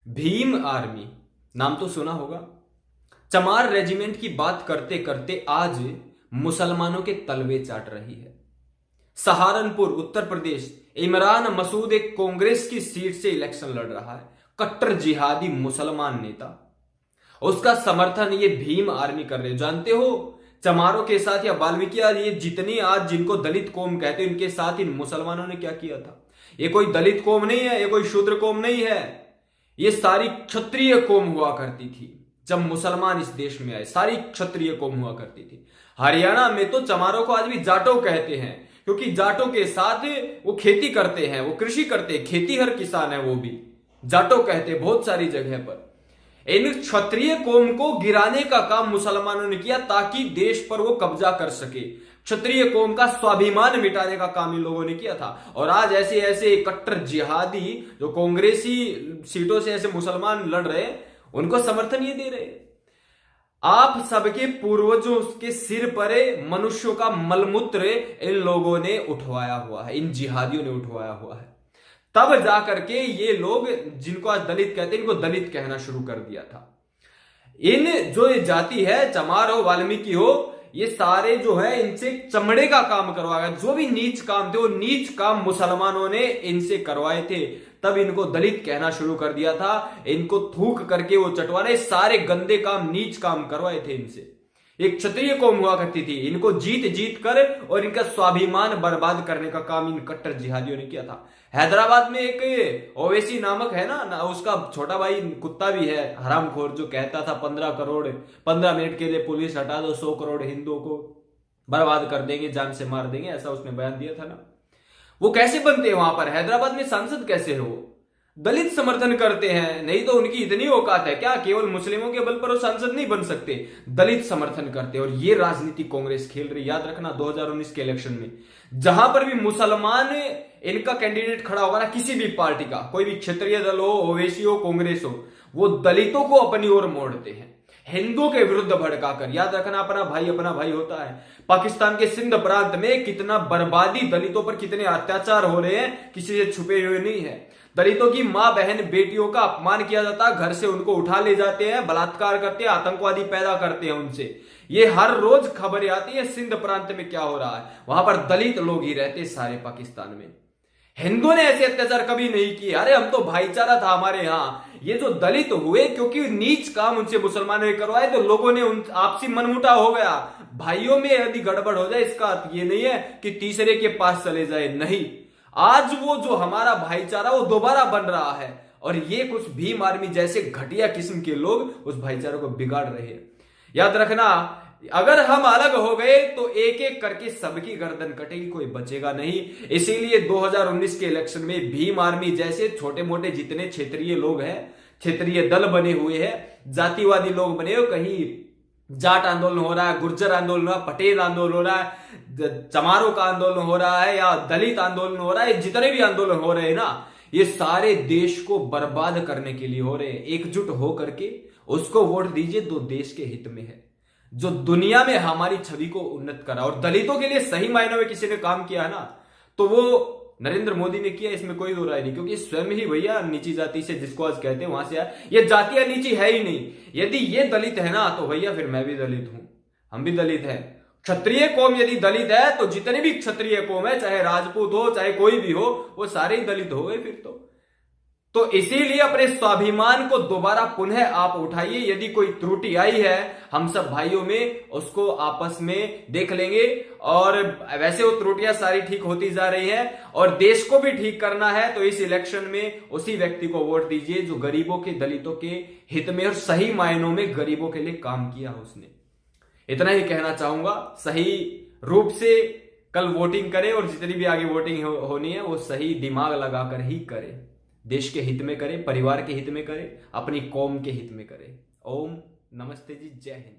Bhim army नाम तो सुना होगा। चमार रेजिमेंट की बात करते करते आज मुसलमानों के तलवे चाट रही है। सहारनपुर उत्तर प्रदेश, इमरान मसूद एक कांग्रेस की सीट से इलेक्शन लड़ रहा है। कट्टर जिहादी मुसलमान नेता, उसका समर्थन ये भीम आर्मी कर रहे। जानते हो चमारों के साथ या वाल्मीकि ये जितनी आज जिनको दलित कौम कहते हैं इनके साथ इन मुसलमानों ने क्या किया था। ये कोई दलित कौम नहीं है, ये कोई शूद्र कौम नहीं है, ये सारी क्षत्रिय कौम हुआ करती थी। जब मुसलमान इस देश में आए सारी क्षत्रिय कौम हुआ करती थी। हरियाणा में तो चमारों को आज भी जाटो कहते हैं, क्योंकि जाटों के साथ वो खेती करते हैं, वो कृषि करते हैं, खेती हर किसान है वो भी जाटो कहते हैं बहुत सारी जगह पर। इन क्षत्रिय कौम को गिराने का काम मुसलमानों ने किया ताकि देश पर वो कब्जा कर सके। क्षत्रिय कौम का स्वाभिमान मिटाने का काम इन लोगों ने किया था। और आज ऐसे ऐसे कट्टर जिहादी जो कांग्रेसी सीटों से ऐसे मुसलमान लड़ रहे हैं उनको समर्थन ये दे रहे हैं। आप सबके पूर्वजों के सिर पर मनुष्यों का मलमूत्र इन लोगों ने उठवाया हुआ है, इन जिहादियों ने उठवाया हुआ है। तब जाकर के ये लोग जिनको आज दलित कहते हैं इनको दलित कहना शुरू कर दिया था। इन जो ये जाति है, चमार हो वाल्मीकि हो, ये सारे जो है इनसे चमड़े का काम करवाया। जो भी नीच काम थे वो नीच काम मुसलमानों ने इनसे करवाए थे, तब इनको दलित कहना शुरू कर दिया था। इनको थूक करके वो चटवाने, सारे गंदे काम नीच काम करवाए थे इनसे। एक क्षत्रिय कौम हुआ करती थी, इनको जीत जीत कर और इनका स्वाभिमान बर्बाद करने का काम इन कट्टर जिहादियों ने किया था। हैदराबाद में एक ओवैसी नामक है ना, उसका छोटा भाई कुत्ता भी है हरामखोर, जो कहता था 15 करोड़ 15 मिनट के लिए पुलिस हटा दो, 100 करोड़ हिंदुओं को बर्बाद कर देंगे, जान से मार देंगे, ऐसा उसने बयान दिया था ना। वो कैसे बनते हैं वहां पर, हैदराबाद में सांसद कैसे है वो? दलित समर्थन करते हैं। नहीं तो उनकी इतनी औकात है क्या, केवल मुस्लिमों के बल पर वो सांसद नहीं बन सकते, दलित समर्थन करते हैं। और ये राजनीति कांग्रेस खेल रही। याद रखना 2019 के इलेक्शन में जहां पर भी मुसलमान इनका कैंडिडेट खड़ा होगा ना, किसी भी पार्टी का, कोई भी क्षेत्रीय दल हो, ओवैसी हो, कांग्रेस हो, वो दलितों को अपनी ओर मोड़ते हैं, हिंदुओं के विरुद्ध भड़काकर। याद रखना अपना भाई होता है। पाकिस्तान के सिंध प्रांत में कितना बर्बादी, दलितों पर कितने अत्याचार हो रहे हैं, किसी से छुपे हुए नहीं है। दलितों की मां बहन बेटियों का अपमान किया जाता है, घर से उनको उठा ले जाते हैं, बलात्कार करते हैं, आतंकवादी पैदा करते हैं उनसे। ये हर रोज खबरें आती है सिंध प्रांत में क्या हो रहा है। वहां पर दलित लोग ही रहते सारे पाकिस्तान में। हिंदुओं ने ऐसे अत्याचार कभी नहीं किए। अरे हम तो भाईचारा था हमारे यहाँ। ये जो दलित हुए क्योंकि नीच काम उनसे मुसलमानों ने करवाए तो लोगों ने उन आपसी मनमुटाव हो गया। भाइयों में यदि गड़बड़ हो जाए इसका अर्थ ये नहीं है कि तीसरे के पास चले जाए, नहीं। आज वो जो हमारा भाईचारा वो दोबारा बन रहा है और ये कुछ भीम आर्मी जैसे घटिया किस्म के लोग उस भाईचारे को बिगाड़ रहे हैं। याद रखना, अगर हम अलग हो गए तो एक एक करके सबकी गर्दन कटेगी, कोई बचेगा नहीं। इसीलिए 2019 के इलेक्शन में भीम आर्मी जैसे छोटे मोटे जितने क्षेत्रीय लोग हैं, क्षेत्रीय दल बने हुए हैं, जातिवादी लोग बने हुए, कहीं जाट आंदोलन हो रहा है, गुर्जर आंदोलन हो रहा है, पटेल आंदोलन हो रहा है, चमारों का आंदोलन हो रहा है या दलित आंदोलन हो रहा है, जितने भी आंदोलन हो रहे हैं ना, ये सारे देश को बर्बाद करने के लिए हो रहे हैं। एकजुट होकर के उसको वोट दीजिए जो देश के हित में है, जो दुनिया में हमारी छवि को उन्नत करा। और दलितों के लिए सही मायनों में किसी ने काम किया है ना तो वो नरेंद्र मोदी ने किया, इसमें कोई दो राय नहीं। क्योंकि स्वयं ही भैया नीची जाति से, जिसको आज कहते हैं, वहां से आया। ये जातियां नीची है ही नहीं। यदि ये दलित है ना तो भैया फिर मैं भी दलित हूं, हम भी दलित हैं। क्षत्रिय कौम यदि दलित है तो जितने भी क्षत्रिय कौम है, चाहे राजपूत हो चाहे कोई भी हो, वो सारे ही दलित हो गए फिर तो इसीलिए अपने स्वाभिमान को दोबारा पुनः आप उठाइए। यदि कोई त्रुटि आई है हम सब भाइयों में, उसको आपस में देख लेंगे। और वैसे वो त्रुटियां सारी ठीक होती जा रही है और देश को भी ठीक करना है तो इस इलेक्शन में उसी व्यक्ति को वोट दीजिए जो गरीबों के, दलितों के हित में और सही मायनों में गरीबों के लिए काम किया उसने। इतना ही कहना चाहूंगा। सही रूप से कल वोटिंग करें और जितनी भी आगे वोटिंग होनी है वो सही दिमाग लगाकर ही करें। देश के हित में करें, परिवार के हित में करें, अपनी कौम के हित में करें। ओम नमस्ते जी, जय हिंद।